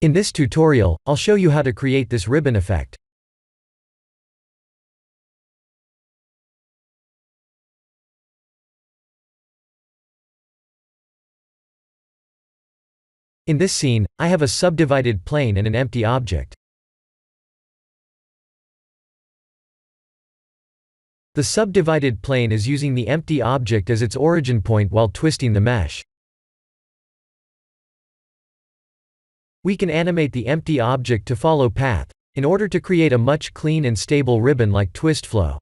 In this tutorial, I'll show you how to create this ribbon effect. In this scene, I have a subdivided plane and an empty object. The subdivided plane is using the empty object as its origin point while twisting the mesh. We can animate the empty object to follow path, in order to create a much clean and stable ribbon like twist flow.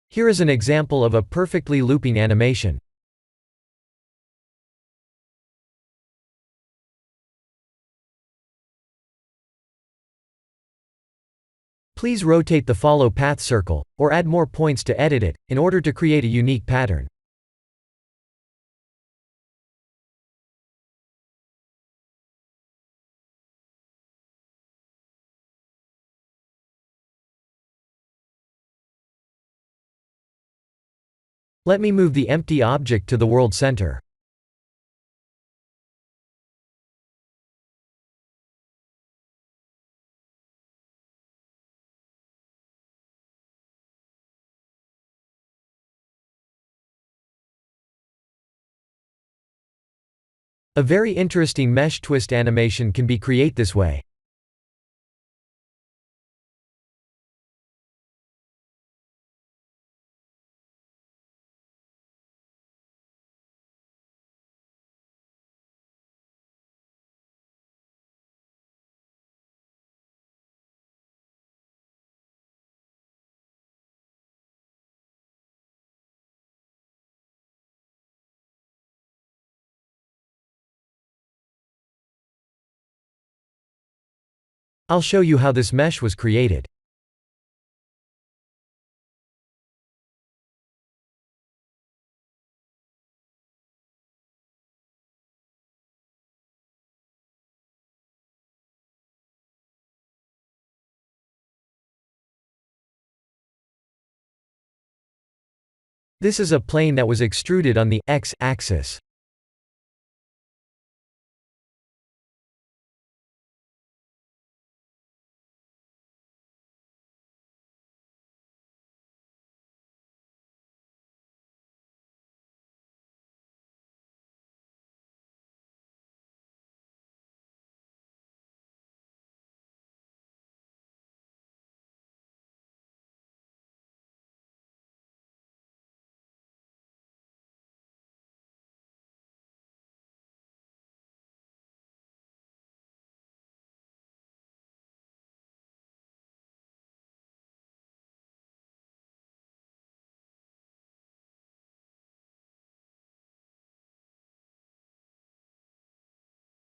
Here is an example of a perfectly looping animation. Please rotate the follow path circle, or add more points to edit it, in order to create a unique pattern. Let me move the empty object to the world center. A very interesting mesh twist animation can be created this way. I'll show you how this mesh was created. This is a plane that was extruded on the x-axis.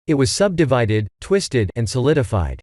It was subdivided, twisted, and solidified.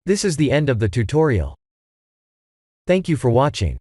This is the end of the tutorial. Thank you for watching.